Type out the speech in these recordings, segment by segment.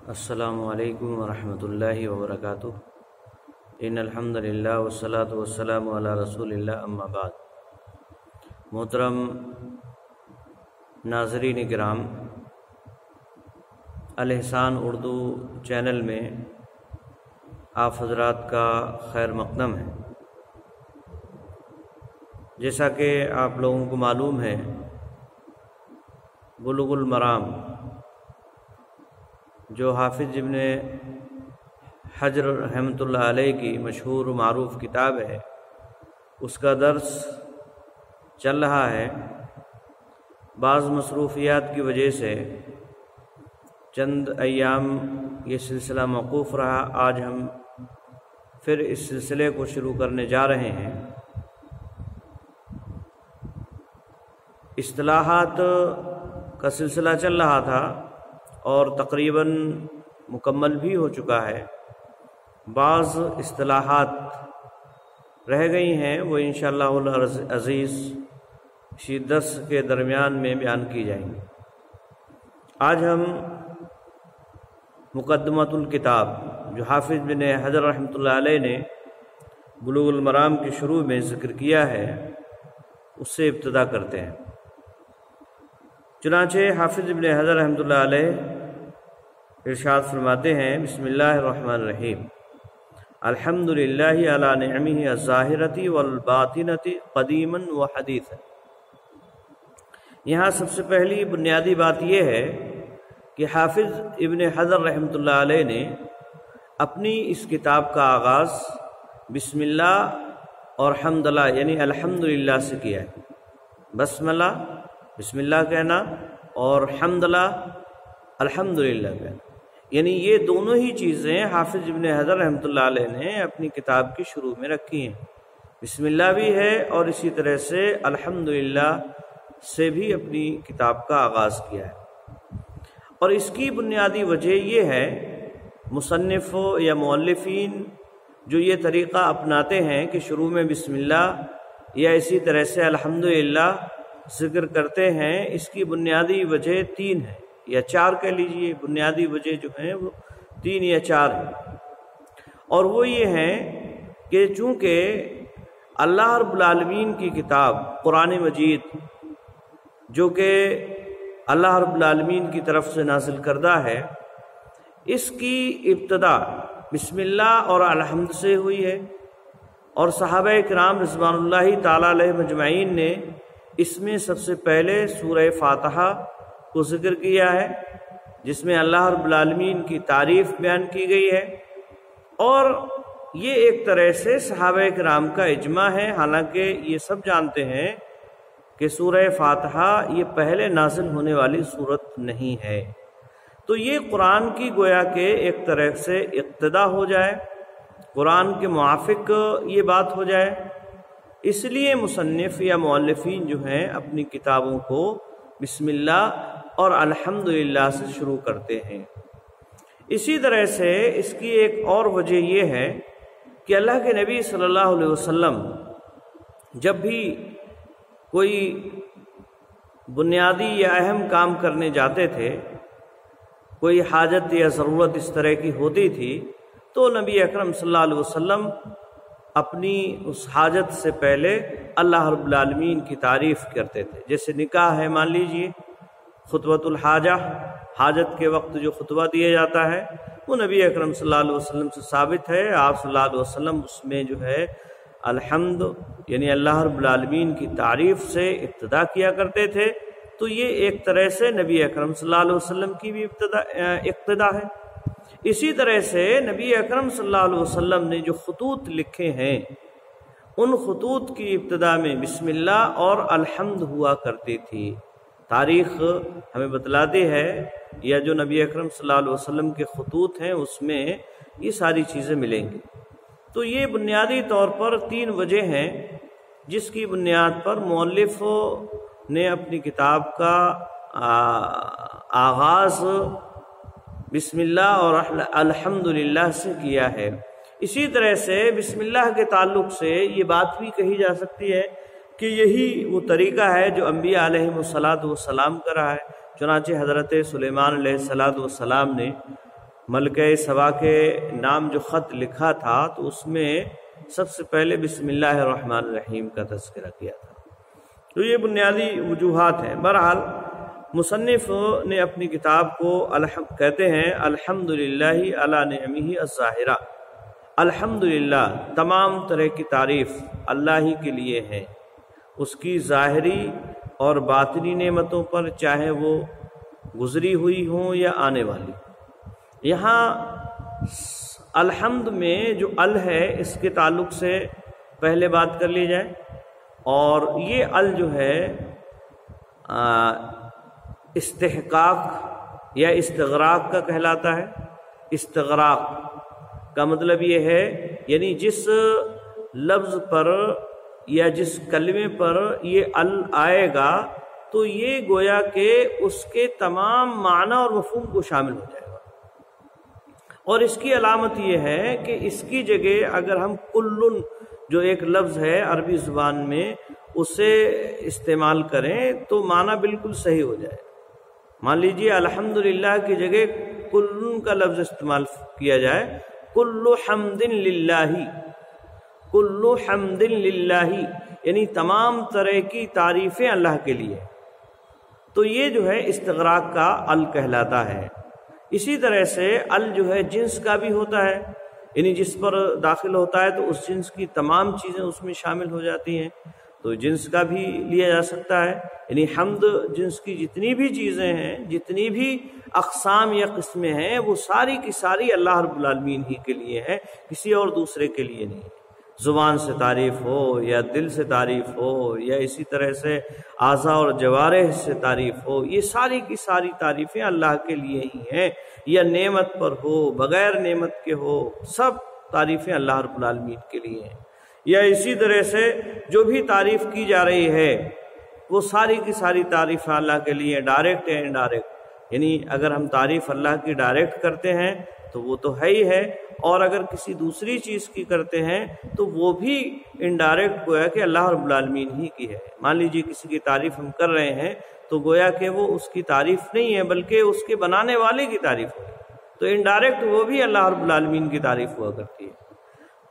السلام علیکم ورحمۃ اللہ وبرکاتہ۔ ان الحمد للہ والصلاۃ والسلام علی رسول اللہ، اما بعد۔ محترم ناظرین کرام، الاحسان اردو چینل میں آپ حضرات کا خیر مقدم ہے۔ جیسا کہ آپ لوگوں کو معلوم ہے، بلوغ المرام جو حافظ ابن حجر رحمۃ اللہ علیہ کی مشہور و معروف کتاب ہے، اس کا درس چل رہا ہے۔ بعض مصروفیات کی وجہ سے چند ایام یہ سلسلہ موقوف رہا۔ آج ہم پھر اس سلسلے کو شروع کرنے جا رہے ہیں۔ اصطلاحات کا سلسلہ چل رہا تھا اور تقریباً مکمل بھی ہو چکا ہے۔ بعض اصطلاحات رہ گئی ہیں، وہ انشاءاللہ العزیز اسی درس کے درمیان میں بیان کی جائیں گی۔ آج ہم مقدمۃ الکتاب جو حافظ بن حجر رحمۃ اللہ علیہ نے بلوغ المرام کے شروع میں ذکر کیا ہے، اس سے ابتدا کرتے ہیں۔ چنانچہ حافظ ابن حجر رحمۃ اللہ علیہ ارشاد فرماتے ہیں، بسم اللہ الرحمن الرحیم، الحمد للہ علی نعمہ الظاہرۃ والباطنۃ قدیما وحدیثا۔ یہاں سب سے پہلی بنیادی بات یہ ہے کہ حافظ ابن حجر رحمۃ اللہ علیہ نے اپنی اس کتاب کا آغاز بسم اللہ اور حمدللہ یعنی الحمدللہ سے کیا ہے۔ بسم اللہ کہنا اور حمدللہ الحمدللہ کہنا، یعنی یہ دونوں ہی چیزیں حافظ ابن حجر رحمۃ اللہ علیہ نے اپنی کتاب کی شروع میں رکھی ہیں۔ بسم اللہ بھی ہے اور اسی طرح سے الحمدللہ سے بھی اپنی کتاب کا آغاز کیا ہے۔ اور اس کی بنیادی وجہ یہ ہے، مصنف یا مؤلفین جو یہ طریقہ اپناتے ہیں کہ شروع میں بسم اللہ یا اسی طرح سے الحمدللہ ذکر کرتے ہیں، اس کی بنیادی وجہ تین ہے یا چار کہہ لیجئے۔ بنیادی وجہ جو ہیں وہ تین یا چار ہیں، اور وہ یہ ہیں کہ چونکہ اللہ رب العالمین کی کتاب قرآن مجید جو کہ اللہ رب العالمین کی طرف سے نازل کردہ ہے، اس کی ابتدا بسم اللہ اور الحمد سے ہوئی ہے، اور صحابہ کرام رضوان اللہ تعالی علیہ مجمعین نے اس میں سب سے پہلے سورہ فاتحہ کو ذکر کیا ہے، جس میں اللہ رب العالمین کی تعریف بیان کی گئی ہے، اور یہ ایک طرح سے صحابہ کرام کا اجماع ہے۔ حالانکہ یہ سب جانتے ہیں کہ سورہ فاتحہ یہ پہلے نازل ہونے والی سورت نہیں ہے، تو یہ قرآن کی گویا کہ ایک طرح سے اقتدا ہو جائے، قرآن کے موافق یہ بات ہو جائے، اس لیے مصنف یا مؤلفین جو ہیں اپنی کتابوں کو بسم اللہ اور الحمدللہ سے شروع کرتے ہیں۔ اسی طرح سے اس کی ایک اور وجہ یہ ہے کہ اللہ کے نبی صلی اللہ علیہ وسلم جب بھی کوئی بنیادی یا اہم کام کرنے جاتے تھے، کوئی حاجت یا ضرورت اس طرح کی ہوتی تھی، تو نبی اکرم صلی اللہ علیہ وسلم اپنی اس حاجت سے پہلے اللہ رب العالمین کی تعریف کرتے تھے۔ جیسے نکاح ہے، مان لیجئے خطبۃ الحاجہ، حاجت کے وقت جو خطبہ دیا جاتا ہے وہ نبی اکرم صلی اللہ علیہ وسلم سے ثابت ہے۔ آپ صلی اللہ علیہ وسلم اس میں جو ہے الحمد یعنی اللہ رب العالمین کی تعریف سے ابتدا کیا کرتے تھے، تو یہ ایک طرح سے نبی اکرم صلی اللہ علیہ وسلم کی بھی اقتدا ہے۔ اسی طرح سے نبی اکرم صلی اللہ علیہ وسلم نے جو خطوط لکھے ہیں، ان خطوط کی ابتدا میں بسم اللہ اور الحمد ہوا کرتی تھی۔ تاریخ ہمیں بتلاتی ہے، یا جو نبی اکرم صلی اللہ علیہ وسلم کے خطوط ہیں اس میں یہ ساری چیزیں ملیں گی۔ تو یہ بنیادی طور پر تین وجہ ہیں جس کی بنیاد پر مؤلف نے اپنی کتاب کا آغاز بسم اللہ اور الحمدللہ سے کیا ہے۔ اسی طرح سے بسم اللہ کے تعلق سے یہ بات بھی کہی جا سکتی ہے کہ یہی وہ طریقہ ہے جو انبیاء علیہ الصلاۃ والسلام کا رہا ہے۔ چنانچہ حضرت سلیمان علیہ السلام نے ملکہ سبا کے نام جو خط لکھا تھا تو اس میں سب سے پہلے بسم اللہ الرحمن الرحیم کا تذکرہ کیا تھا۔ تو یہ بنیادی وجوہات ہیں۔ بہرحال مصنف نے اپنی کتاب کو کہتے ہیں الحمدللہ علی نعمہ الظاہرہ، الحمدللہ تمام طرح کی تعریف اللہ ہی کے لیے ہے، اس کی ظاہری اور باطنی نعمتوں پر، چاہے وہ گزری ہوئی ہوں یا آنے والی۔ یہاں الحمد میں جو ال ہے اس کے تعلق سے پہلے بات کر لی جائے، اور یہ ال جو ہے استحقاق یا استغراق کا کہلاتا ہے۔ استغراق کا مطلب یہ ہے یعنی جس لفظ پر یا جس کلمے پر یہ ال آئے گا تو یہ گویا کہ اس کے تمام معنی اور مفہوم کو شامل ہو جائے گا۔ اور اس کی علامت یہ ہے کہ اس کی جگہ اگر ہم کلن جو ایک لفظ ہے عربی زبان میں اسے استعمال کریں تو معنی بالکل صحیح ہو جائے۔ مان لیجیے الحمدللہ کی جگہ کلن کا لفظ استعمال کیا جائے، کل حمد للہ، کل حمد للہ یعنی تمام طرح کی تعریفیں اللہ کے لیے، تو یہ جو ہے استغراق کا ال کہلاتا ہے۔ اسی طرح سے ال جو ہے جنس کا بھی ہوتا ہے، یعنی جس پر داخل ہوتا ہے تو اس جنس کی تمام چیزیں اس میں شامل ہو جاتی ہیں، تو جنس کا بھی لیا جا سکتا ہے۔ یعنی حمد جنس کی جتنی بھی چیزیں ہیں، جتنی بھی اقسام یا قسمیں ہیں، وہ ساری کی ساری اللہ رب العالمین ہی کے لیے ہیں، کسی اور دوسرے کے لیے نہیں۔ زبان سے تعریف ہو یا دل سے تعریف ہو یا اسی طرح سے اعضاء اور جوارح سے تعریف ہو، یہ ساری کی ساری تعریفیں اللہ کے لیے ہی ہیں، یا نعمت پر ہو بغیر نعمت کے ہو، سب تعریفیں اللہ رب العالمین کے لیے ہیں۔ یا اسی طرح سے جو بھی تعریف کی جا رہی ہے وہ ساری کی ساری تعریفیں اللہ کے لیے، ڈائریکٹ یا انڈائریکٹ۔ یعنی اگر ہم تعریف اللہ کی ڈائریکٹ کرتے ہیں تو وہ تو ہے ہی ہے، اور اگر کسی دوسری چیز کی کرتے ہیں تو وہ بھی انڈائریکٹ گویا کہ اللہ رب العالمین ہی کی ہے۔ مان لیجیے کسی کی تعریف ہم کر رہے ہیں تو گویا کہ وہ اس کی تعریف نہیں ہے بلکہ اس کے بنانے والے کی تعریف ہے، تو انڈائریکٹ وہ بھی اللہ رب العالمین کی تعریف ہوا کرتی ہے۔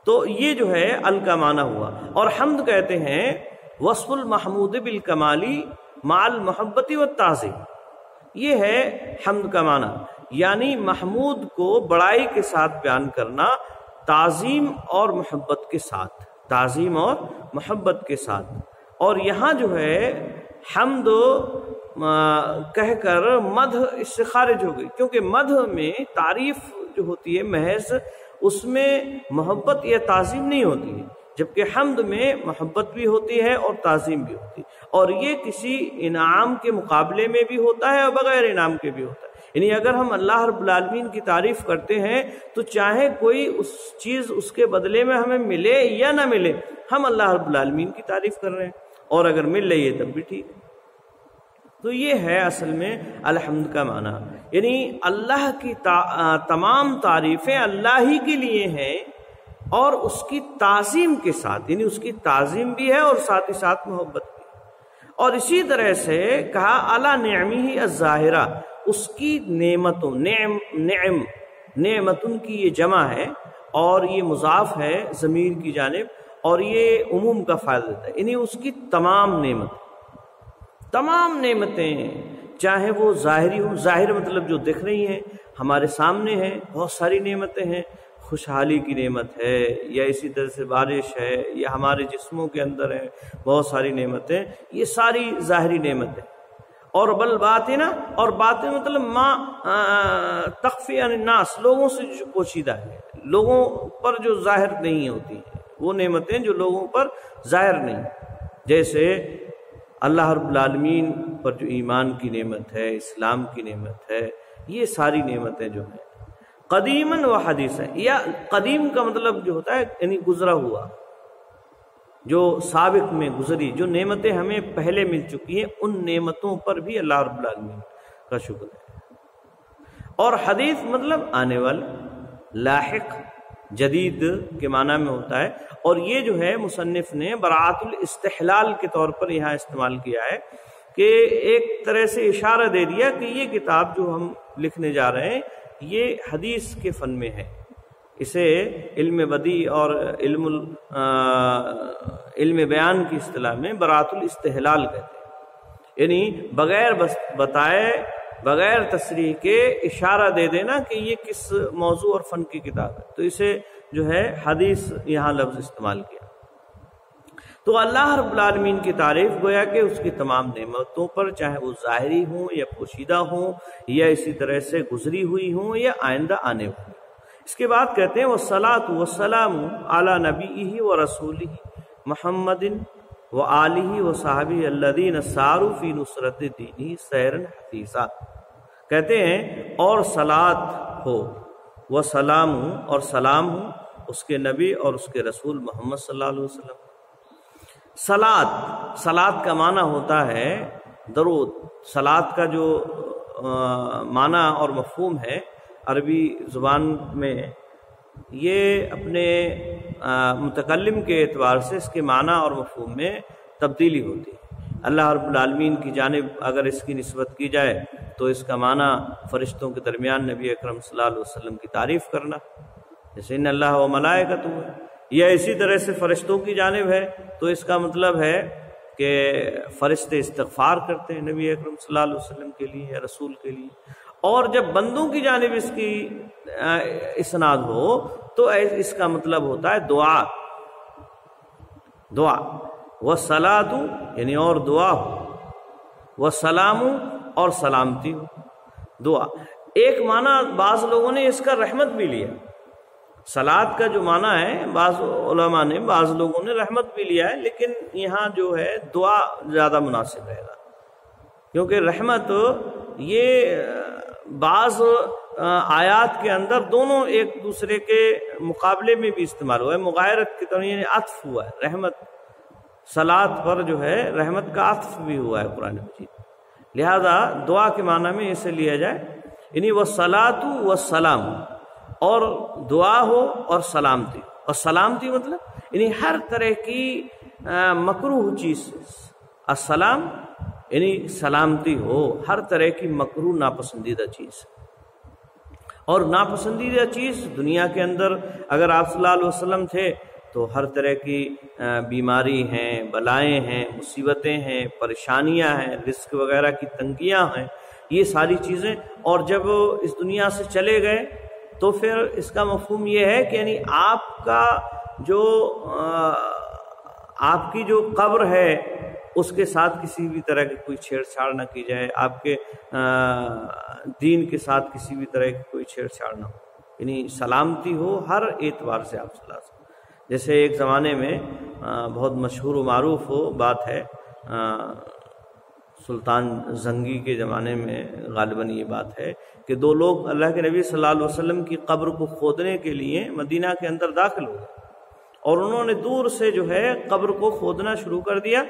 تو یہ جو ہے ال کا معنی ہوا۔ اور حمد کہتے ہیں وصف المحمود بالکمالی مع المحبت والتعظیم، یہ ہے حمد کا معنی، یعنی محمود کو بڑائی کے ساتھ بیان کرنا، تعظیم اور محبت کے ساتھ، تعظیم اور محبت کے ساتھ۔ اور یہاں جو ہے حمد کہہ کر مدح اس سے خارج ہو گئی، کیونکہ مدح میں تعریف جو ہوتی ہے محض اس میں محبت یا تعظیم نہیں ہوتی ہے، جبکہ حمد میں محبت بھی ہوتی ہے اور تعظیم بھی ہوتی ہے، اور یہ کسی انعام کے مقابلے میں بھی ہوتا ہے اور بغیر انعام کے بھی ہوتا ہے۔ یعنی اگر ہم اللہ رب العالمین کی تعریف کرتے ہیں تو چاہے کوئی اس چیز اس کے بدلے میں ہمیں ملے یا نہ ملے، ہم اللہ رب العالمین کی تعریف کر رہے ہیں، اور اگر مل رہی ہے تب بھی ٹھیک۔ تو یہ ہے اصل میں الحمد کا معنی، یعنی اللہ کی تمام تعریفیں اللہ ہی کے لیے ہیں، اور اس کی تعظیم کے ساتھ، یعنی اس کی تعظیم بھی ہے اور ساتھ ہی ساتھ محبت بھی ہے۔ اور اسی طرح سے کہا اعلیٰ نعمہ الظاہرہ، اس کی نعمتوں، نعمتن کی یہ جمع ہے اور یہ مضاف ہے ضمیر کی جانب، اور یہ عموم کا فائدہ دیتا ہے، یعنی اس کی تمام نعمتیں چاہے وہ ظاہری ہوں، ظاہر مطلب جو دکھ رہی ہیں ہمارے سامنے ہیں، بہت ساری نعمتیں ہیں، خوشحالی کی نعمت ہے، یا اسی طرح سے بارش ہے، یا ہمارے جسموں کے اندر ہے بہت ساری نعمتیں، یہ ساری ظاہری نعمتیں۔ اور بل باطنہ، اور باطن مطلب ما تخفی عن الناس، لوگوں سے جو پوشیدہ ہے، لوگوں پر جو ظاہر نہیں ہوتی ہیں، وہ نعمتیں جو لوگوں پر ظاہر نہیں، جیسے اللہ رب العالمین پر جو ایمان کی نعمت ہے، اسلام کی نعمت ہے، یہ ساری نعمتیں جو ہیں قدیماً و حدیثاً، یا قدیم کا مطلب جو ہوتا ہے یعنی گزرا ہوا، جو سابق میں گزری، جو نعمتیں ہمیں پہلے مل چکی ہیں، ان نعمتوں پر بھی اللہ رب العالمین کا شکر ہے۔ اور حدیث مطلب آنے والے، لاحق، جدید کے معنی میں ہوتا ہے، اور یہ جو ہے مصنف نے براءت الاستحلال کے طور پر یہاں استعمال کیا ہے کہ کہ ایک طرح سے اشارہ دے دیا کہ یہ کتاب جو ہم لکھنے جا رہے ہیں یہ حدیث کے فن میں ہے. اسے علم بدیع اور علم بیان کی اصطلاح میں براءۃ الاستحلال کہتے ہیں، یعنی بغیر بتائے، بغیر تصریح کے اشارہ دے دینا کہ یہ کس موضوع اور فن کی کتاب ہے، تو اسے جو ہے حدیث یہاں لفظ استعمال کیا. تو اللہ رب العالمین کی تعریف گویا کہ اس کی تمام نعمتوں پر، چاہے وہ ظاہری ہوں یا پوشیدہ ہوں یا اسی طرح سے گزری ہوئی ہوں یا آئندہ آنے والی. اس کے بعد کہتے ہیں والصلاۃ والسلام علی نبیہ و رسولہ محمد و آلہ و صحابہ الذین ساروا فی نصرۃ دینہ سیرا حثیثا. کہتے ہیں اور صلاۃ ہو و سلام ہو اور سلام ہو اس کے نبی اور اس کے رسول محمد صلی اللہ علیہ وسلم. صلاۃ کا معنی ہوتا ہے درود. صلاۃ کا جو معنی اور مفہوم ہے عربی زبان میں، یہ اپنے متکلم کے اعتبار سے اس کے معنی اور مفہوم میں تبدیلی ہوتی ہے. اللہ رب العالمین کی جانب اگر اس کی نسبت کی جائے تو اس کا معنی فرشتوں کے درمیان نبی اکرم صلی اللہ علیہ وسلم کی تعریف کرنا، جیسے ان اللہ و ملائکتہ، یا اسی طرح سے فرشتوں کی جانب ہے تو اس کا مطلب ہے کہ فرشتے استغفار کرتے ہیں نبی اکرم صلی اللہ علیہ وسلم کے لیے یا رسول کے لیے. اور جب بندوں کی جانب اس کی اسناد ہو تو اس کا مطلب ہوتا ہے دعا. والصلاۃ یعنی اور دعا ہو، والسلام اور سلامتی ہو. دعا ایک معنی بعض لوگوں نے اس کا رحمت بھی لیا. صلاۃ کا جو معنی ہے بعض علماء نے، بعض لوگوں نے رحمت بھی لیا ہے، لیکن یہاں جو ہے دعا زیادہ مناسب رہے گا، کیونکہ رحمت یہ بعض آیات کے اندر دونوں ایک دوسرے کے مقابلے میں بھی استعمال ہوا ہے. مغایرت کی طرح یعنی عطف ہوا ہے. رحمت صلاۃ پر جو ہے رحمت کا عطف بھی ہوا ہے قرآن مجید، لہذا دعا کے معنی میں اسے لیا جائے. یعنی والصلاۃ والسلام، اور دعا ہو اور سلامتی. اور سلامتی مطلب یعنی ہر طرح کی مکروہ چیز، السلام یعنی سلامتی ہو ہر طرح کی مکروہ ناپسندیدہ چیز. اور ناپسندیدہ چیز دنیا کے اندر اگر آپ صلی اللہ علیہ وسلم تھے تو ہر طرح کی بیماری ہیں، بلائیں ہیں، مصیبتیں ہیں، پریشانیاں ہیں، رزق وغیرہ کی تنگیاں ہیں، یہ ساری چیزیں. اور جب اس دنیا سے چلے گئے تو پھر اس کا مفہوم یہ ہے کہ یعنی آپ کی جو قبر ہے اس کے ساتھ کسی بھی طرح کی کوئی چھیڑ چھاڑ نہ کی جائے، آپ کے دین کے ساتھ کسی بھی طرح کی کوئی چھیڑ چھاڑ نہ ہو، یعنی سلامتی ہو ہر اعتبار سے آپ صلی اللہ علیہ وسلم. جیسے ایک زمانے میں بہت مشہور و معروف بات ہے، سلطان زنگی کے زمانے میں غالباً یہ بات ہے کہ دو لوگ اللہ کے نبی صلی اللہ علیہ وسلم کی قبر کو کھودنے کے لیے مدینہ کے اندر داخل ہو گئے، اور انہوں نے دور سے جو ہے قبر کو کھودنا شروع کر دیا.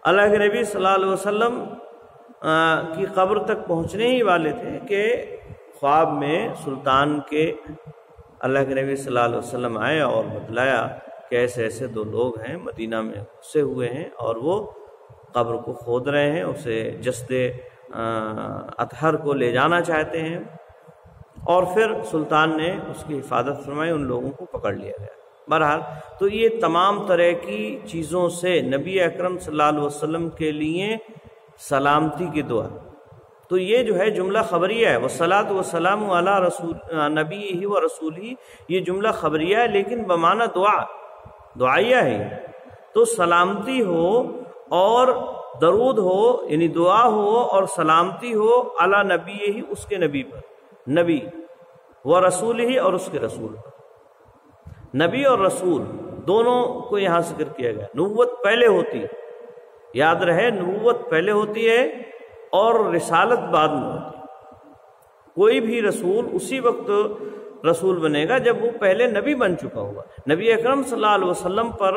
اللہ کے نبی صلی اللہ علیہ وسلم کی قبر تک پہنچنے ہی والے تھے کہ خواب میں سلطان کے اللہ کے نبی صلی اللہ علیہ وسلم آئے اور بتلایا کہ ایسے ایسے دو لوگ ہیں مدینہ میں گھسے ہوئے ہیں اور وہ قبر کو کھود رہے ہیں، اسے جسد اطہر کو لے جانا چاہتے ہیں. اور پھر سلطان نے اس کی حفاظت فرمائی، ان لوگوں کو پکڑ لیا گیا. بہرحال تو یہ تمام طرح کی چیزوں سے نبی اکرم صلی اللہ علیہ وسلم کے لیے سلامتی کی دعا. تو یہ جو ہے جملہ خبریہ ہے، والصلاۃ والسلام علی رسول نبیہ و رسولہ، یہ جملہ خبریہ ہے لیکن بمعنی دعائیہ ہے. تو سلامتی ہو اور درود ہو یعنی دعا ہو اور سلامتی ہو علی نبیہ، اس کے نبی پر، نبی و رسولہ اور اس کے رسول پر. نبی اور رسول دونوں کو یہاں ذکر کیا گیا. نبوت پہلے ہوتی ہے، یاد رہے نبوت پہلے ہوتی ہے اور رسالت بعد میں ہوتی ہے. کوئی بھی رسول اسی وقت رسول بنے گا جب وہ پہلے نبی بن چکا ہوگا. نبی اکرم صلی اللہ علیہ وسلم پر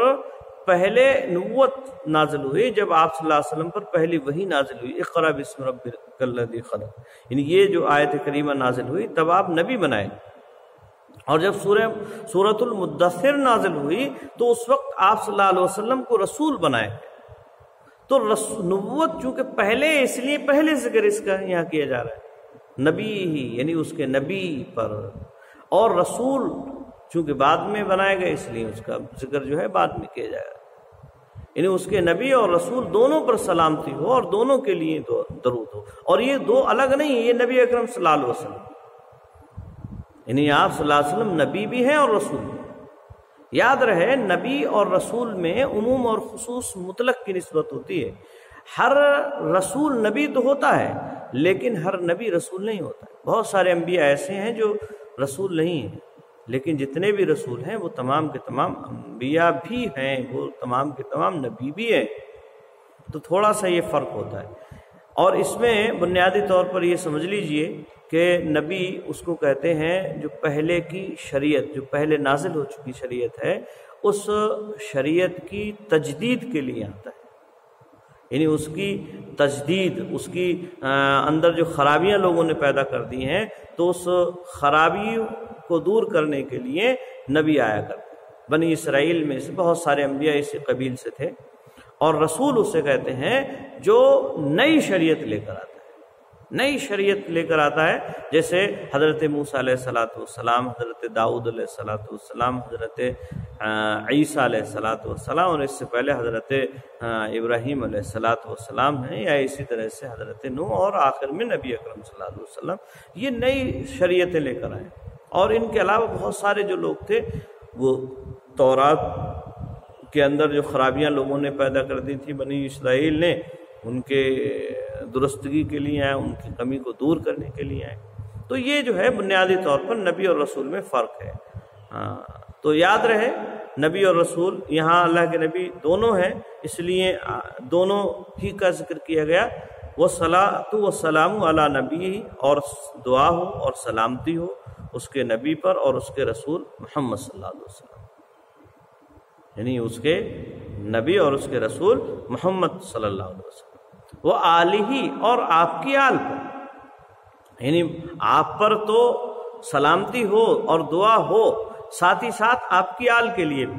پہلے نبوت نازل ہوئی جب آپ صلی اللہ علیہ وسلم پر پہلی وحی نازل ہوئی، اقرأ باسم ربک الذی خلق، یعنی یہ جو آیت کریمہ نازل ہوئی تب آپ نبی بنائے. اور جب سورۃ المدثر نازل ہوئی تو اس وقت آپ صلی اللہ علیہ وسلم کو رسول بنائے. تو نبوت چونکہ پہلے، اس لیے پہلے ذکر اس کا یہاں کیا جا رہا ہے، نبی ہی یعنی اس کے نبی پر، اور رسول چونکہ بعد میں بنائے گئے اس لیے اس کا ذکر جو ہے بعد میں کیا جائے گا، یعنی اس کے نبی اور رسول دونوں پر سلامتی ہو اور دونوں کے لیے درود ہو۔ اور یہ دو الگ نہیں، یہ نبی اکرم صلی اللہ علیہ وسلم، یعنی آپ صلی اللہ علیہ وسلم نبی بھی ہیں اور رسول بھی۔ یاد رہے نبی اور رسول میں عموم اور خصوص مطلق کی نسبت ہوتی ہے، ہر رسول نبی تو ہوتا ہے لیکن ہر نبی رسول نہیں ہوتا۔ بہت سارے انبیاء ایسے ہیں جو رسول نہیں ہیں، لیکن جتنے بھی رسول ہیں وہ تمام کے تمام انبیاء بھی ہیں، وہ تمام کے تمام نبی بھی ہیں، تو تھوڑا سا یہ فرق ہوتا ہے۔ اور اس میں بنیادی طور پر یہ سمجھ لیجئے کہ نبی اس کو کہتے ہیں جو پہلے کی شریعت، جو پہلے نازل ہو چکی شریعت ہے، اس شریعت کی تجدید کے لیے آتا ہے، یعنی اس کی تجدید، اس کی اندر جو خرابیاں لوگوں نے پیدا کر دی ہیں تو اس خرابی کو دور کرنے کے لیے نبی آیا کرتے۔ بنی اسرائیل میں سے بہت سارے انبیاء اسی قبیل سے تھے، اور رسول اسے کہتے ہیں جو نئی شریعت لے کر آتا ہے، نئی شریعت لے کر آتا ہے، جیسے حضرت موسیٰ علیہ السلام، حضرت داؤد علیہ السلام، حضرت عیسیٰ علیہ السلام، اور اس سے پہلے حضرت ابراہیم علیہ السلام ہیں، یا اسی طرح سے حضرت نوح، اور آخر میں نبی اکرم صلی اللہ علیہ وسلم۔ یہ نئی شریعتیں لے کر آئے، اور ان کے علاوہ بہت سارے جو لوگ تھے وہ تورات کے اندر جو خرابیاں لوگوں نے پیدا کر دی تھی بنی اسرائیل نے، ان کے درستگی کے لیے آئے، ان کی کمی کو دور کرنے کے لیے آئے۔ تو یہ جو ہے بنیادی طور پر نبی اور رسول میں فرق ہے۔ تو یاد رہے نبی اور رسول، یہاں اللہ کے نبی دونوں ہیں، اس لیے دونوں ہی کا ذکر کیا گیا۔ والصلاۃ والسلام علی نبی، اور دعا ہو اور سلامتی ہو اس کے نبی پر اور اس کے رسول محمد صلی اللہ علیہ وسلم، یعنی اس کے نبی اور اس کے رسول محمد صلی اللہ علیہ وسلم۔ وہ آلہ، اور آپ کی آل پر، یعنی آپ پر تو سلامتی ہو اور دعا ہو، ساتھ ہی ساتھ آپ کی آل کے لیے بھی۔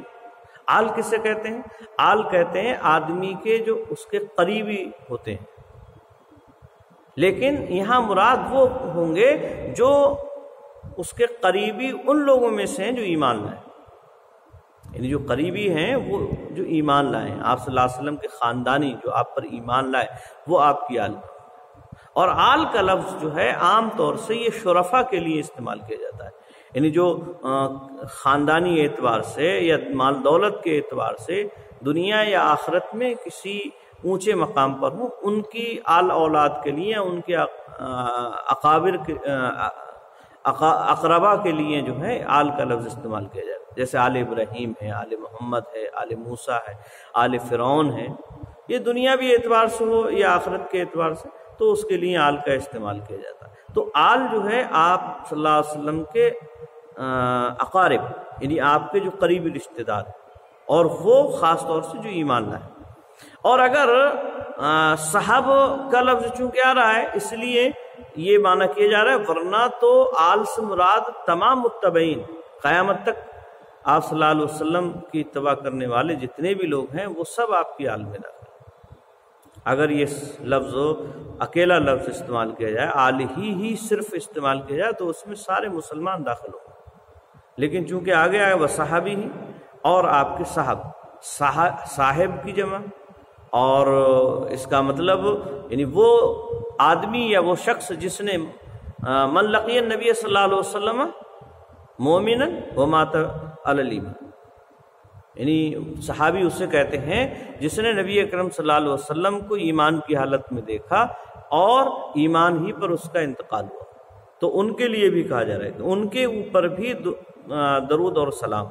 آل کسے کہتے ہیں؟ آل کہتے ہیں آدمی کے جو اس کے قریبی ہوتے ہیں، لیکن یہاں مراد وہ ہوں گے جو اس کے قریبی ان لوگوں میں سے ہیں جو ایمان لائیں، یعنی جو قریبی ہیں وہ جو ایمان لائیں، آپ صلی اللہ علیہ وسلم کے خاندانی جو آپ پر ایمان لائے وہ آپ کی آل۔ اور آل کا لفظ جو ہے عام طور سے یہ شرفا کے لیے استعمال کیا جاتا ہے، یعنی جو خاندانی اعتبار سے یا مال دولت کے اعتبار سے دنیا یا آخرت میں کسی اونچے مقام پر ہوں، ان کی آل اولاد کے لیے، ان کے اقابر اقربا کے لیے جو ہے آل کا لفظ استعمال کیا جاتا ہے، جیسے آل ابراہیم ہے، آل محمد ہے، آل موسیٰ ہے، آل فرعون ہے، یہ دنیاوی اعتبار سے ہو یا آخرت کے اعتبار سے تو اس کے لیے آل کا استعمال کیا جاتا ہے۔ تو آل جو ہے آپ صلی اللہ علیہ وسلم کے اقارب، یعنی آپ کے جو قریبی رشتہ دار ہیں، اور وہ خاص طور سے جو ایمان لائے۔ اور اگر صحاب کا لفظ چونکہ آ رہا ہے اس لیے یہ معنی کیا جا رہا ہے، ورنہ تو آل سے مراد تمام متبعین، قیامت تک آپ صلی اللہ علیہ وسلم کی اتباع کرنے والے جتنے بھی لوگ ہیں وہ سب آپ کی آل میں داخل۔ اگر یہ لفظ اکیلا لفظ استعمال کیا جائے، آل ہی صرف استعمال کیا جائے، تو اس میں سارے مسلمان داخل ہوں، لیکن چونکہ آگے آئے وہ صحابی ہی، اور آپ کے صاحب کی جمع، اور اس کا مطلب یعنی وہ آدمی یا وہ شخص جس نے من لقی النبی صلی اللہ علیہ وسلم مومنا ومات علی الایمان، یعنی صحابی اسے کہتے ہیں جس نے نبی اکرم صلی اللہ علیہ وسلم کو ایمان کی حالت میں دیکھا اور ایمان ہی پر اس کا انتقال ہوا، تو ان کے لیے بھی کہا جا رہا ہے کہ ان کے اوپر بھی درود اور سلام۔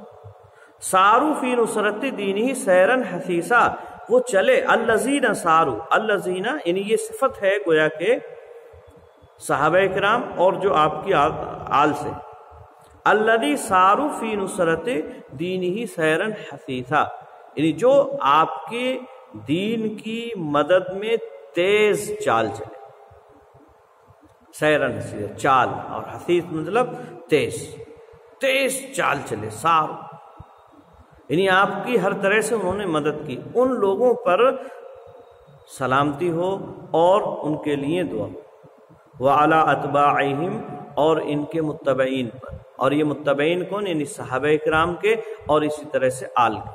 سارو فی نصرت دینہ سیرن حثیثا، وہ چلے، الذین سارو، الذین یعنی یہ صفت ہے گویا کہ صحابہ کرام اور جو آپ کی آل سے، الذی سارو فی نصرت دینہ سیرن حثیثا، یعنی جو آپ کے دین کی مدد میں تیز چال چلے، سیرن حثیثا چال، اور حثیث مطلب تیز چال چلے، سارو یعنی آپ کی ہر طرح سے انہوں نے مدد کی، ان لوگوں پر سلامتی ہو اور ان کے لیے دعا ہو، وعلی اتباعہم اور ان کے متبعین پر، اور یہ متبعین کون؟ یعنی صحابہ کرام کے اور اسی طرح سے آل کے،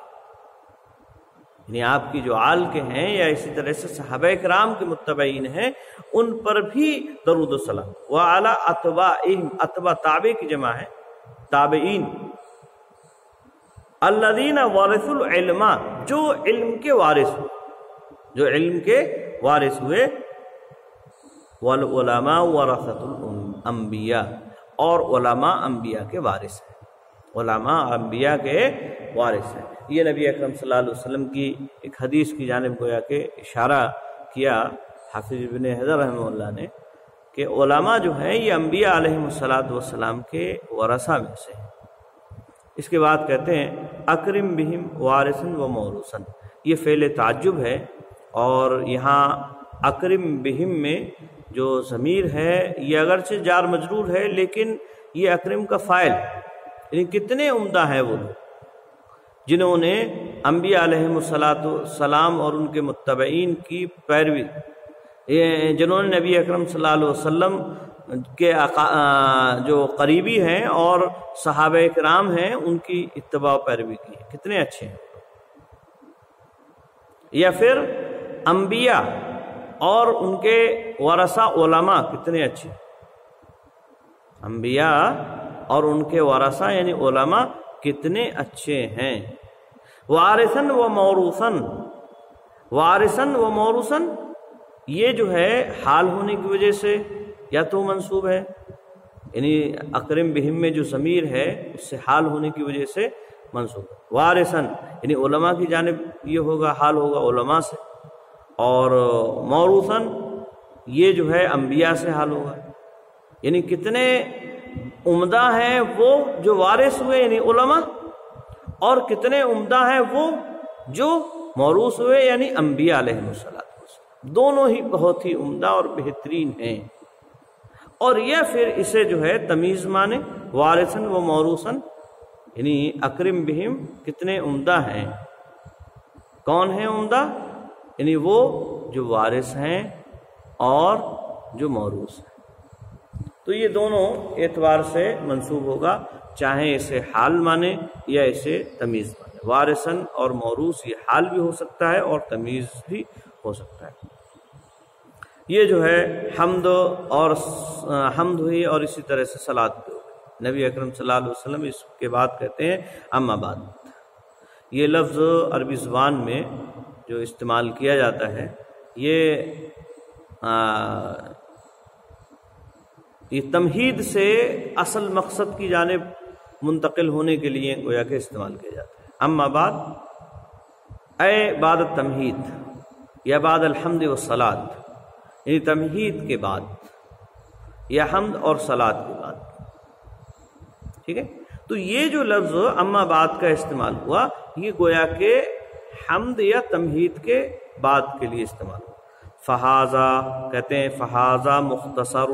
یعنی آپ کی جو آل کے ہیں یا اسی طرح سے صحابہ کرام کے متبعین ہیں ان پر بھی درود و سلام، وعلی اتباعہم، اتباع تابع کی جمع ہے، تابعین، الذین ورثوا العلم، جو علم کے وارث ہوئے، جو علم کے وارث ہوئے، والعلماء ورثۃ الانبیاء، اور علماء انبیاء کے وارث ہیں، علماء انبیاء کے وارث ہیں۔ یہ نبی اکرم صلی اللہ علیہ وسلم کی ایک حدیث کی جانب گویا کہ اشارہ کیا حافظ ابن حجر رحمہ اللہ نے کہ علماء جو ہیں یہ انبیاء علیہم السلام کے ورثہ میں سے ہیں۔ اس کے بعد کہتے ہیں اکرم بہم وارثن و موروثن، یہ فعل تعجب ہے، اور یہاں اکرم بہم میں جو ضمیر ہے یہ اگرچہ جار مجرور ہے لیکن یہ اکرم کا فاعل، یعنی کتنے عمدہ ہیں وہ لوگ جنہوں نے انبیاء علیہم السلام اور ان کے متبعین کی پیروی، جنہوں نے نبی اکرم صلی اللہ علیہ وسلم کے جو قریبی ہیں اور صحابہ کرام ہیں ان کی اتباع پیروی کی، کتنے اچھے ہیں۔ یا پھر انبیاء اور ان کے ورثہ علماء کتنے اچھے، انبیاء اور ان کے ورثہ یعنی علماء کتنے اچھے ہیں۔ وارثن و موروثن، وارثن و موروثن یہ جو ہے حال ہونے کی وجہ سے یا تو منصوب ہے، یعنی اکرم بہم میں جو ضمیر ہے اس سے حال ہونے کی وجہ سے منصوب ہے۔ وارثن یعنی علماء کی جانب یہ ہوگا، حال ہوگا علماء سے، اور موروثن یہ جو ہے انبیاء سے حال ہوگا، یعنی کتنے عمدہ ہیں وہ جو وارث ہوئے یعنی علماء، اور کتنے عمدہ ہیں وہ جو موروث ہوئے یعنی انبیاء علیہم السلام، دونوں ہی بہت ہی عمدہ اور بہترین ہیں۔ اور یہ پھر اسے جو ہے تمیز مانے، وارثن و موروثن یعنی اکرم بہم کتنے عمدہ ہیں، کون ہیں عمدہ؟ یعنی وہ جو وارث ہیں اور جو موروث ہیں۔ تو یہ دونوں اعتبار سے منصوب ہوگا، چاہے اسے حال مانے یا اسے تمیز مانے۔ وارثن اور موروث یہ حال بھی ہو سکتا ہے اور تمیز بھی ہو سکتا ہے۔ یہ جو ہے حمد ہوئی اور اسی طرح سے صلاۃ بھی ہوگی۔ نبی اکرم صلی اللہ علیہ وسلم اس کے بعد کہتے ہیں اما بعد۔ یہ لفظ عربی زبان میں جو استعمال کیا جاتا ہے یہ تمہید سے اصل مقصد کی جانب منتقل ہونے کے لیے گویا کہ استعمال کیا جاتا ہے۔ اما بعد اے بعد التمہید یا بعد الحمد والصلاۃ، یعنی تمہید کے بعد یا حمد اور صلاۃ کے بعد، ٹھیک ہے۔ تو یہ جو لفظ اما بعد کا استعمال ہوا یہ گویا کہ حمد یا تمہید کے بعد کے لیے استعمال ہوا۔ فہذا کہتے ہیں فہذا مختصر،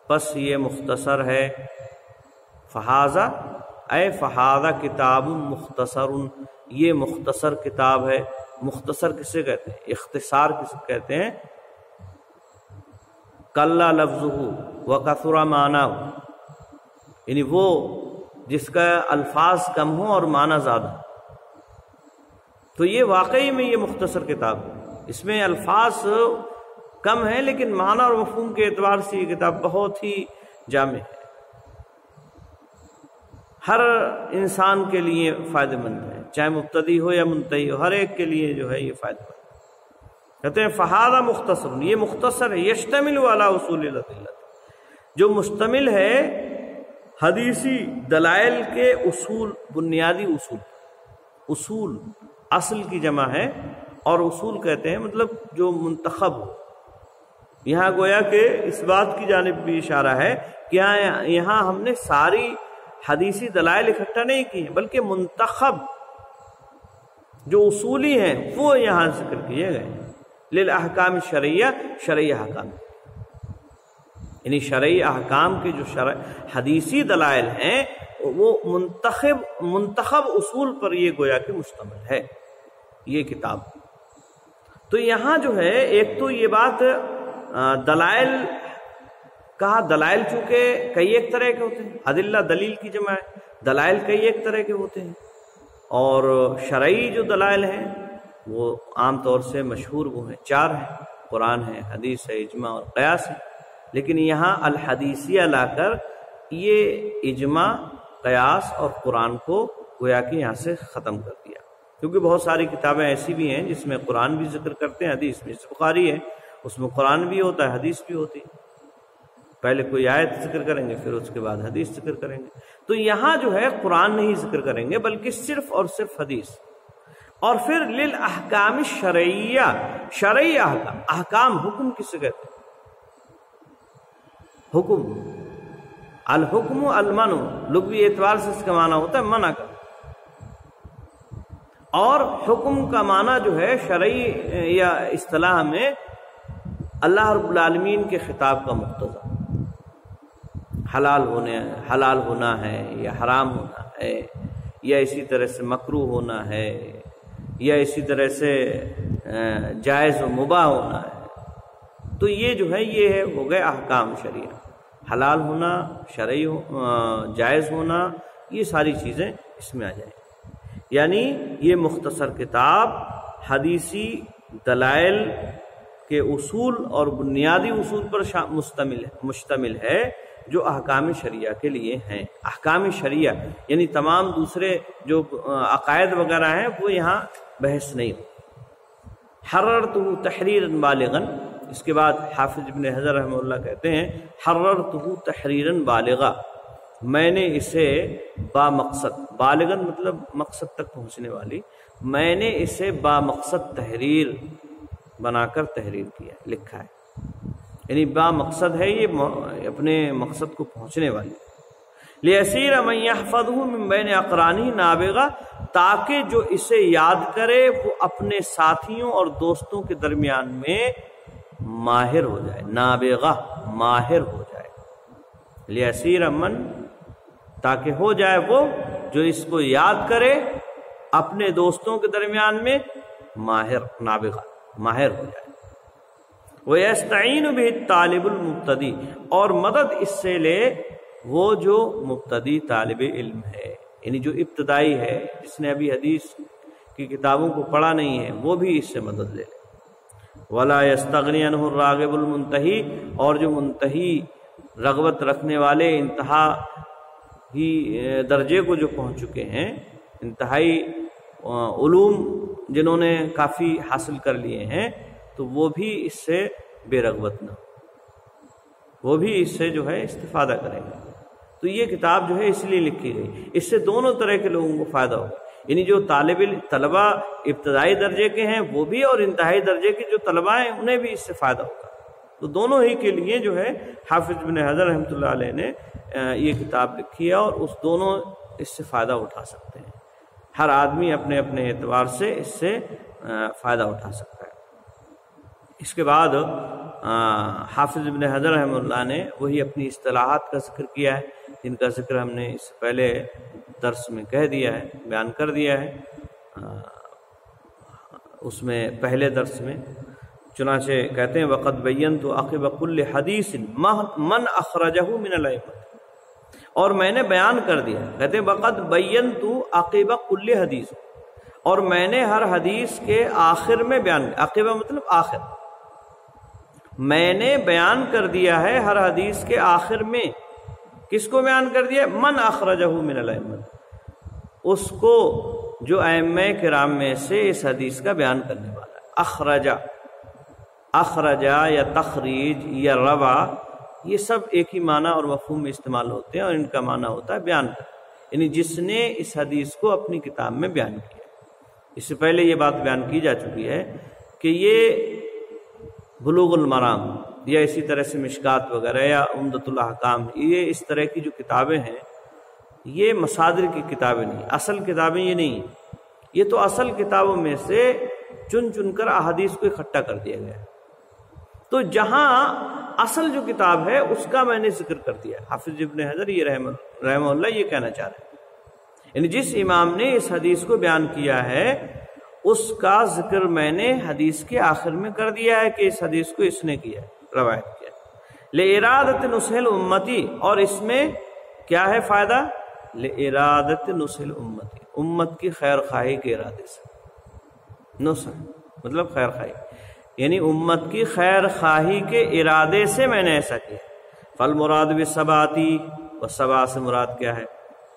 پس یہ مختصر ہے۔ فہذا اے فہذا کتاب مختصر، یہ مختصر کتاب ہے۔ مختصر کسے کہتے ہیں؟ اختصار کسے کہتے ہیں؟ قل لفظہ وکثر معنیہ، یعنی وہ جس کا الفاظ کم ہو اور معنی زیادہ۔ تو یہ واقعی میں یہ مختصر کتاب ہے، اس میں الفاظ کم ہیں لیکن معنی اور مفہوم کے اعتبار سے یہ کتاب بہت ہی جامع ہے، ہر انسان کے لیے فائدہ مند ہے، چاہے مبتدی ہو یا منتہی ہو، ہر ایک کے لیے جو ہے یہ فائدہ مند ہے۔ کہتے ہیں فہذا مختصر، یہ مختصر ہے، یشتمل علی اصول الادلہ، جو مشتمل ہے حدیثی دلائل کے اصول، بنیادی اصول۔ اصول اصل کی جمع ہے اور اصول کہتے ہیں مطلب جو منتخب ہو۔ یہاں گویا کہ اس بات کی جانب بھی اشارہ ہے کہ یہاں ہم نے ساری حدیثی دلائل اکٹھا نہیں کی ہیں بلکہ منتخب جو اصولی ہیں وہ یہاں ذکر کیے گئے ہیں۔ للاحکام شرعیہ، شرعی احکام، یعنی شرعی احکام کے جو حدیثی دلائل ہیں وہ منتخب اصول پر یہ گویا کہ مشتمل ہے یہ کتاب۔ تو یہاں جو ہے ایک تو یہ بات دلائل کہا، دلائل چونکہ کئی ایک طرح کے ہوتے ہیں، ادلہ دلیل کی جمع ہے، دلائل کئی ایک طرح کے ہوتے ہیں، اور شرعی جو دلائل ہیں وہ عام طور سے مشہور وہ ہیں، 4 ہیں، قرآن ہے، حدیث ہے، اجماع اور قیاس ہے۔ لیکن یہاں الحدیثیہ لا کر یہ اجماع، قیاس اور قرآن کو گویا کہ یہاں سے ختم کر دیا، کیونکہ بہت ساری کتابیں ایسی بھی ہیں جس میں قرآن بھی ذکر کرتے ہیں، حدیث بھی، جیسے بخاری ہے اس میں قرآن بھی ہوتا ہے، حدیث بھی ہوتی ہے، پہلے کوئی آیت ذکر کریں گے پھر اس کے بعد حدیث ذکر کریں گے۔ تو یہاں جو ہے قرآن نہیں ذکر کریں گے بلکہ صرف اور صرف حدیث، اور پھر للاحکام الشرعیہ، شرعی احکام، احکام حکم کسے کہتے ہیں؟ حکم، الحکم المنع، لغوی اعتبار سے اس کا معنی ہوتا ہے منع کا، اور حکم کا معنی جو ہے شرعی یا اصطلاح میں اللہ رب العالمین کے خطاب کا مقتضا، حلال ہونا ہے یا حرام ہونا ہے، یا اسی طرح سے مکروہ ہونا ہے، یا اسی طرح سے جائز و مباح ہونا ہے۔ تو یہ جو ہے یہ ہو گئے احکام شرعیہ، حلال ہونا، شرعی جائز ہونا، یہ ساری چیزیں اس میں آ جائیں۔ یعنی یہ مختصر کتاب حدیثی دلائل کے اصول اور بنیادی اصول پر مشتمل ہے جو احکام شریعہ کے لیے ہیں۔ احکام شریعہ یعنی تمام دوسرے جو عقائد وغیرہ ہیں وہ یہاں بحث نہیں ہو۔ حررتہ تحریرا بالغا، اس کے بعد حافظ ابن حجر رحمہ اللہ کہتے ہیں حررتہ تحریرا بالغا، میں نے اسے با مقصد، بالغا مطلب مقصد تک پہنچنے والی، میں نے اسے با مقصد تحریر بنا کر تحریر کیا، لکھا ہے، یعنی با مقصد ہے، یہ اپنے مقصد کو پہنچنے والی۔ لیسیر من یحفظہ من بین اقرانہ نابغہ، تاکہ جو اسے یاد کرے وہ اپنے ساتھیوں اور دوستوں کے درمیان میں ماہر ہو جائے، نابغہ ماہر ہو جائے، لیسیر من تاکہ ہو جائے وہ جو اس کو یاد کرے اپنے دوستوں کے درمیان میں ماہر، نابغہ ماہر ہو جائے۔ وَيَسْتَعِينُ بِهِ الطَّالِبُ الْمُبْتَدِي، اور مدد اس سے لے وہ جو مبتدی طالب علم ہے، یعنی جو ابتدائی ہے، جس نے ابھی حدیث کی کتابوں کو پڑھا نہیں ہے، وہ بھی اس سے مدد لے لے۔ وَلَا يَسْتَغْنِي عَنْهُ الرَّاغِبُ الْمُنْتَهِي، اور جو منتہی رغبت رکھنے والے، انتہا ہی درجے کو جو پہنچ چکے ہیں، انتہائی علوم جنہوں نے کافی حاصل کر لیے ہیں، تو وہ بھی اس سے بے رغبت نہ، وہ بھی اس سے جو ہے استفادہ کریں گے۔ تو یہ کتاب جو ہے اس لیے لکھی گئی، اس سے دونوں طرح کے لوگوں کو فائدہ ہوگا، یعنی جو طلبہ ابتدائی درجے کے ہیں وہ بھی، اور انتہائی درجے کے جو طلبہ ہیں انہیں بھی اس سے فائدہ ہوگا۔ تو دونوں ہی کے لیے جو ہے حافظ ابن حجر رحمۃ اللہ علیہ نے یہ کتاب لکھی ہے، اور اس دونوں اس سے فائدہ اٹھا سکتے ہیں، ہر آدمی اپنے اپنے اعتبار سے اس سے فائدہ اٹھا سکتا ہے۔ اس کے بعد حافظ ابن حجر رحمہ اللہ نے وہی اپنی اصطلاحات کا ذکر کیا ہے، جن کا ذکر ہم نے اس سے پہلے درس میں کہہ دیا ہے، بیان کر دیا ہے، اس میں پہلے درس میں۔ چنانچہ کہتے ہیں وقد بینت عقب کل حدیث من اخرجہ من الائمہ، اور میں نے بیان کر دیا، کہتے ہیں وقد بینت عقب کل حدیث، اور میں نے ہر حدیث کے آخر میں بیان، عقبہ مطلب آخر، میں نے بیان کر دیا ہے ہر حدیث کے آخر میں، کس کو بیان کر دیا؟ من اخرجہ من الائمہ، اس کو جو ائمہ کرام میں سے اس حدیث کا بیان کرنے والا ہے۔ اخرجہ، اخرجہ یا تخریج یا روا، یہ سب ایک ہی معنی اور مفہوم میں استعمال ہوتے ہیں، اور ان کا معنی ہوتا ہے بیان کرنا، یعنی جس نے اس حدیث کو اپنی کتاب میں بیان کیا۔ اس سے پہلے یہ بات بیان کی جا چکی ہے کہ یہ بلوغ المرام یا اسی طرح سے مشکات وغیرہ یا عمدۃ الاحکام، یہ اس طرح کی جو کتابیں ہیں یہ مصادر کی کتابیں نہیں، اصل کتابیں یہ نہیں ہیں، یہ تو اصل کتابوں میں سے چن چن کر احادیث کو اکٹھا کر دیا گیا ہے۔ تو جہاں اصل جو کتاب ہے اس کا میں نے ذکر کر دیا۔ حافظ ابن حجر یہ رحمہ اللہ یہ کہنا چاہ رہے ہیں، یعنی جس امام نے اس حدیث کو بیان کیا ہے اس کا ذکر میں نے حدیث کے آخر میں کر دیا ہے کہ اس حدیث کو اس نے کیا ہے، روایت کیا ہے۔ لِإِرَادَةِ نُصْحِ الْأُمَّةِ، اور اس میں کیا ہے فائدہ؟ لِإِرَادَةِ نُصْحِ الْأُمَّةِ، امت کی خیر خواہی کے ارادے سے، نصح مطلب خیر خواہی، یعنی امت کی خیر خواہی کے ارادے سے میں نے ایسا کیا۔ فالمراد بالسبعۃ، والسبع سے مراد کیا ہے؟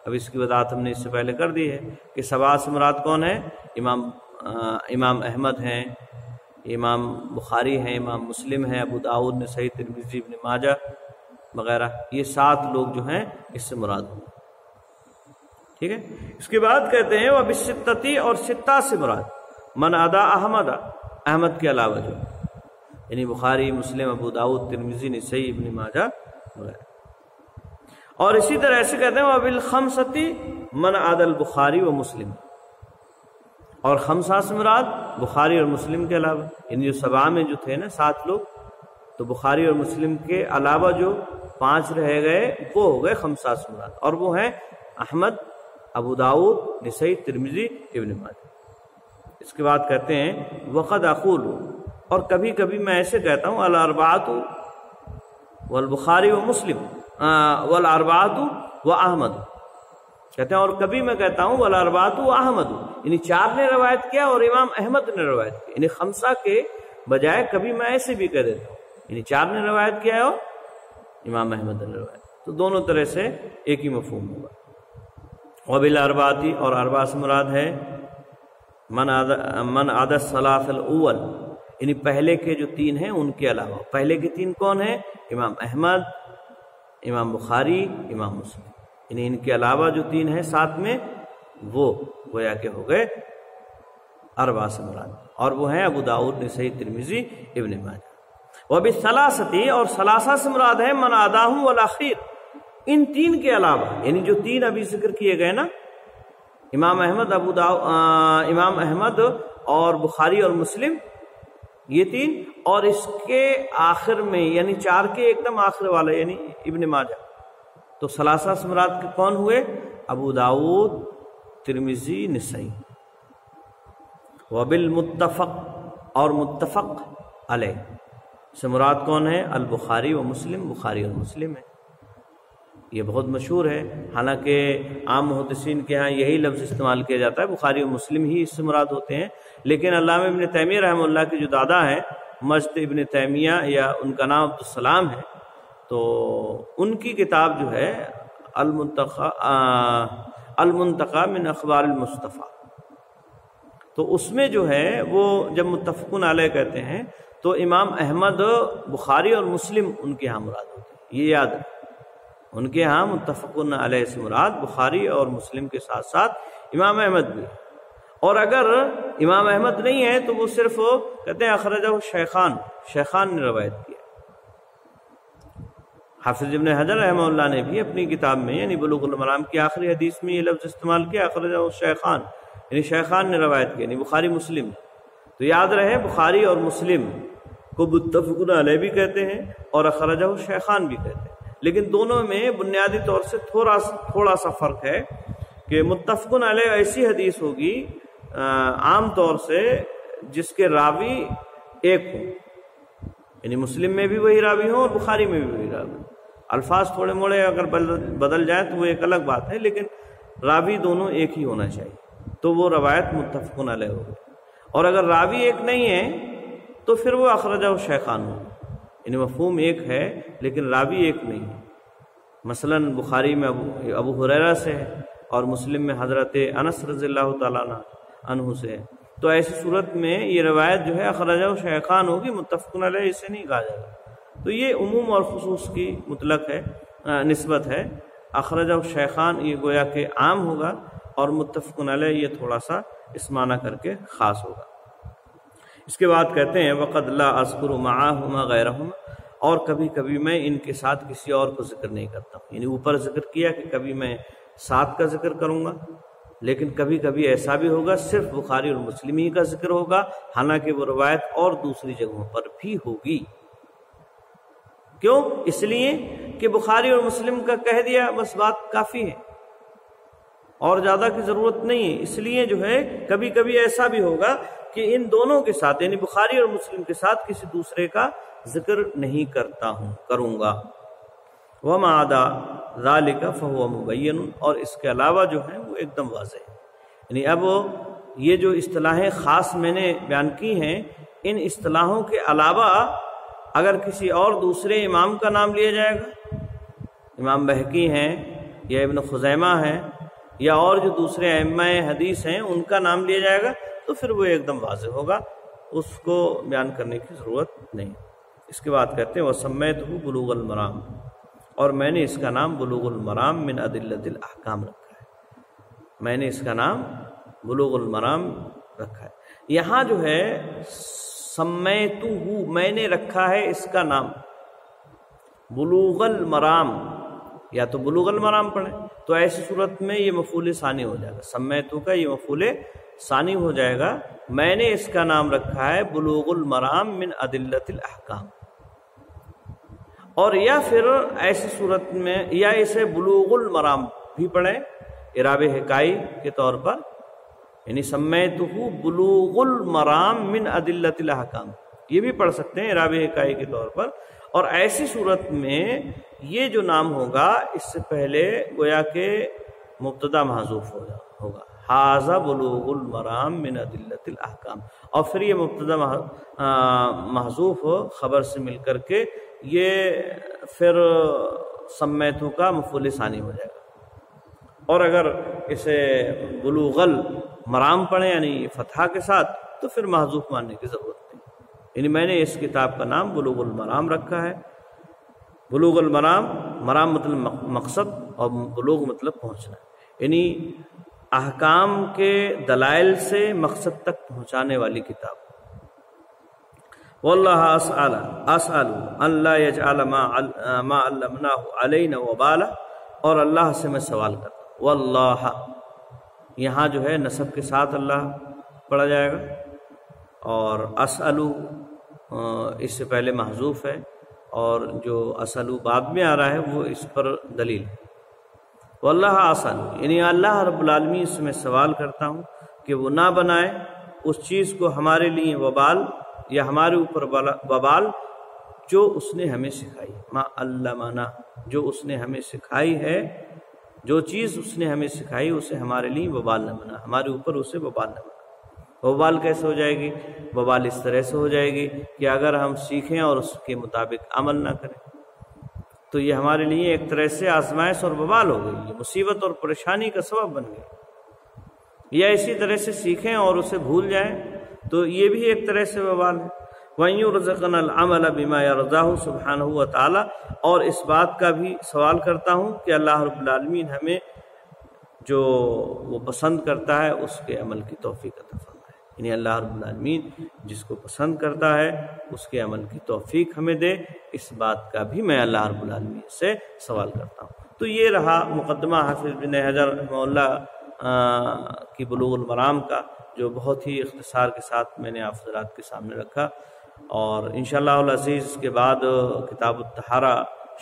اب اس کی وضاحت ہم نے اس سے پہلے کر دی ہے کہ سبع سے مراد کون ہے؟ امام احمد ہیں، امام بخاری ہیں، امام مسلم ہیں، ابو داؤد، نسائی، ترمذی، ابن ماجہ وغیرہ، یہ 7 لوگ جو ہیں اس سے مراد ہوں۔ ٹھیک ہے، اس کے بعد کہتے ہیں وبالستۃ، اور ستہ سے مراد من ادا احمد، احمد کے علاوہ جو، یعنی بخاری، مسلم، ابو داؤد، ترمذی، نسائی، ابن ماجہ وغیرہ۔ اور اسی طرح ایسے کہتے ہیں وبالخمسۃ من عدا البخاری و مسلم، اور خمسہ سے مراد بخاری اور مسلم کے علاوہ، یعنی جو سبع میں جو تھے نا 7 لوگ، تو بخاری اور مسلم کے علاوہ جو 5 رہ گئے وہ ہو گئے خمسہ سے مراد، اور وہ ہیں احمد، ابو داؤد، نسائی، ترمذی، ابن ماجہ۔ اس کے بعد کہتے ہیں وقد اقول، اور کبھی کبھی میں ایسے کہتا ہوں الاربعۃ والبخاری و مسلم والاربعۃ و احمد، کہتے ہیں اور کبھی میں کہتا ہوں والاربعۃ و احمد، یعنی 4 نے روایت کیا اور امام احمد نے روایت کیا، یعنی خمسہ کے بجائے کبھی میں ایسے بھی کہہ دیتا ہوں، یعنی 4 نے روایت کیا ہے اور امام احمد نے روایت، تو دونوں طرح سے ایک ہی مفہوم ہوگا۔ وبالاربعۃ، اور اربعہ سے مراد ہے من عدا الثلاث الاول، یعنی پہلے کے جو 3 ہیں ان کے علاوہ، پہلے کے 3 کون ہیں؟ امام احمد، امام بخاری، امام مسلم، یعنی ان کے علاوہ جو 3 ہیں 7 میں، وہ گویا کہ ہو گئے اربعہ سے مراد، اور وہ ہیں ابو داؤد، نسائی، ترمذی، ابن ماجہ۔ وبالثلاثۃ، اور ثلاثہ سے مراد ہے من عداہم والاخیر، ان 3 کے علاوہ، یعنی جو 3 ابھی ذکر کیے گئے نا، امام احمد، امام احمد اور بخاری اور مسلم، یہ 3، اور اس کے آخر میں یعنی 4 کے ایک دم آخر والا یعنی ابن ماجہ، تو ثلاثہ سے مراد کے کون ہوئے؟ ابو داؤد، ترمذی، نسائی۔ وبالمتفق، اور متفق علیہ سے مراد کون ہے؟ البخاری و مسلم، بخاری اور مسلم ہے، یہ بہت مشہور ہے، حالانکہ عام محدثین کے ہاں یہی لفظ استعمال کیا جاتا ہے، بخاری و مسلم ہی اس سے مراد ہوتے ہیں، لیکن علامہ ابن تیمیہ رحمہ اللہ کے جو دادا ہیں مجد ابن تیمیہ، یا ان کا نام عبدالسلام ہے، تو ان کی کتاب جو ہے المنتقى من اخبار المصطفیٰ، تو اس میں جو ہے وہ جب متفقون علیہ کہتے ہیں تو امام احمد، بخاری اور مسلم ان کے ہاں مراد ہوتے ہیں، یہ یاد رکھیں، ان کے ہاں متفقون علیہ سے مراد بخاری اور مسلم کے ساتھ ساتھ امام احمد بھی، اور اگر امام احمد نہیں ہے تو وہ صرف کہتے ہیں اخرجہ شیخان نے روایت کیا۔ حافظ ابن حجر رحمہ اللہ نے بھی اپنی کتاب میں یعنی بلوغ المرام کی آخری حدیث میں یہ لفظ استعمال کیا، اخرجہ شیخان، یعنی شیخان نے روایت کیا، یعنی بخاری مسلم۔ تو یاد رہے بخاری اور مسلم کو متفقون علیہ بھی کہتے ہیں اور اخرجہ شیخان بھی کہتے ہیں، لیکن دونوں میں بنیادی طور سے تھوڑا سا فرق ہے کہ متفقون علیہ ایسی حدیث ہوگی عام طور سے جس کے راوی ایک ہوں، یعنی مسلم میں بھی وہی راوی ہوں اور بخاری میں بھی وہی راوی ہوں، الفاظ تھوڑے موڑے اگر بدل جائیں تو وہ ایک الگ بات ہے، لیکن راوی دونوں ایک ہی ہونا چاہیے، تو وہ روایت متفقون علیہ ہوگی، اور اگر راوی ایک نہیں ہے تو پھر وہ اخرجہ شیخان ہوگا، یعنی مفہوم ایک ہے لیکن راوی ایک نہیں ہے، مثلا بخاری میں ابو ہریرہ سے ہے اور مسلم میں حضرت انس رضی اللہ تعالیٰ عنہ سے ہے، تو ایسی صورت میں یہ روایت جو ہے اخرجہ شیخان ہوگی، متفقون علیہ اسے نہیں کہا جائے گا، تو یہ عموم اور خصوص کی مطلق ہے، نسبت ہے، اخرجہ شیخان یہ گویا کہ عام ہوگا اور متفقون علیہ یہ تھوڑا سا اس معنی کر کے خاص ہوگا۔ اس کے بعد کہتے ہیں وقد لا اذکر معہما غیرہما، اور کبھی کبھی میں ان کے ساتھ کسی اور کو ذکر نہیں کرتا ہوں، یعنی اوپر ذکر کیا کہ کبھی میں 7 کا ذکر کروں گا، لیکن کبھی کبھی ایسا بھی ہوگا صرف بخاری اور مسلم ہی کا ذکر ہوگا، حالانکہ وہ روایت اور دوسری جگہوں پر بھی ہوگی۔ کیوں؟ اس لیے کہ بخاری اور مسلم کا کہہ دیا بس بات کافی ہے، اور زیادہ کی ضرورت نہیں ہے۔ اس لیے جو ہے کبھی کبھی ایسا بھی ہوگا کہ ان دونوں کے ساتھ یعنی بخاری اور مسلم کے ساتھ کسی دوسرے کا ذکر نہیں کروں گا۔ وَمَا عَدَا ذَلِكَ فَهُوَ مُبَيِّنٌ، اور اس کے علاوہ جو ہیں وہ ایک دم واضح ہے۔ یعنی اب یہ جو اصطلاحیں خاص میں نے بیان کی ہیں، ان اصطلاحوں کے علاوہ اگر کسی اور دوسرے امام کا نام لیا جائے گا، امام بہقی ہیں یا ابن خزیمہ ہیں یا اور جو دوسرے ائمہ حدیث ہیں، ان کا نام لیا جائے گا تو پھر وہ ایک دم واضح ہوگا، اس کو بیان کرنے کی ضرورت نہیں۔ اس کے بعد کہتے ہیں وَسَمَّيْتُهُ بُلُوغَ الْمَرَامِ، اور میں نے اس کا نام بلوغ المرام من ادلۃ الاحکام رکھا ہے۔ میں نے اس کا نام بلوغ المرام رکھا ہے۔ یہاں جو ہے سمیتہ، میں نے رکھا ہے اس کا نام بلوغ المرام، یا تو بلوغ المرام پڑھیں تو ایسی صورت میں یہ مفعول ثانی ہو جائے گا، سمیتہ کا یہ مفعول ثانی ہو جائے گا، میں نے اس کا نام رکھا ہے بلوغ المرام من ادلۃ الاحکام۔ اور یا پھر ایسی صورت میں یا اسے بلوغ المرام بھی پڑھیں اعراب حکائی کے طور پر، یعنی سمیتہ بلوغ المرام من ادلۃ الاحکام، یہ بھی پڑھ سکتے ہیں اعراب حکائی کے طور پر۔ اور ایسی صورت میں یہ جو نام ہوگا اس سے پہلے گویا کہ مبتدا محذوف ہوگا، ھذا بلوغ المرام من ادلۃ الاحکام، اور پھر یہ مبتدا محذوف خبر سے مل کر کے یہ پھر سمیتہ کا مفعول ثانی ہو جائے گا۔ اور اگر اسے بلوغ المرام پڑھیں یعنی فتحہ کے ساتھ تو پھر محذوف ماننے کی ضرورت نہیں، یعنی میں نے اس کتاب کا نام بلوغ المرام رکھا ہے۔ بلوغ المرام، مرام مطلب مقصد اور بلوغ مطلب پہنچنا، یعنی احکام کے دلائل سے مقصد تک پہنچانے والی کتاب۔ واللہ اسأل ان لا يجعل ما علمناه علينا وبالا، اور اللہ سے میں سوال کرتا ہوں، واللہ یہاں جو ہے نسب کے ساتھ اللہ پڑھا جائے گا، اور اسأل اس سے پہلے محذوف ہے، اور جو اسأل بعد میں آ رہا ہے وہ اس پر دلیل ہے۔ واللہ اسأل یعنی اللہ رب العالمین سے میں سوال کرتا ہوں کہ وہ نہ بنائے اس چیز کو ہمارے لیے وبال، یا ہمارے اوپر وبال، جو اس نے ہمیں سکھائی، ما علمنا، جو اس نے ہمیں سکھائی ہے، جو چیز اس نے ہمیں سکھائی اسے ہمارے لیے وبال نہ بنا، ہمارے اوپر اسے وبال نہ بنا۔ وبال کیسے ہو جائے گی؟ وبال اس طرح سے ہو جائے گی کہ اگر ہم سیکھیں اور اس کے مطابق عمل نہ کریں تو یہ ہمارے لیے ایک طرح سے آزمائش اور وبال ہو گئی، یہ مصیبت اور پریشانی کا سبب بن گئی۔ یا اسی طرح سے سیکھیں اور اسے بھول جائیں تو یہ بھی ایک طرح سے وبال ہے۔ وَإِن يُرْزِقْنَا الْعَمَلَ بِمَا يَرْضَاهُ سبحانہ وتعالی، اور اس بات کا بھی سوال کرتا ہوں کہ اللہ رب العالمین ہمیں جو وہ پسند کرتا ہے اس کے عمل کی توفیق عطا فرمائے، یعنی اللہ رب العالمین جس کو پسند کرتا ہے اس کے عمل کی توفیق ہمیں دے، اس بات کا بھی میں اللہ رب العالمین سے سوال کرتا ہوں۔ تو یہ رہا مقدمہ حافظ بن حجر رحمہ اللہ کی بلوغ المرام کا، جو بہت ہی اختصار کے ساتھ میں نے آپ حضرات کے سامنے رکھا، اور انشاءاللہ العزیز اس کے بعد کتاب الطہارہ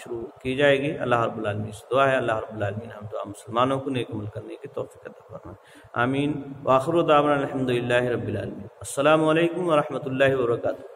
شروع کی جائے گی۔ اللہ رب العالمین سے دعا ہے اللہ رب العالمین ہم تو مسلمانوں کو نیک عمل کرنے کی توفیق عطا فرمائے، آمین۔ وآخر دعوانا الحمدللہ رب العالمین۔ السلام علیکم ورحمۃ اللہ وبرکاتہ۔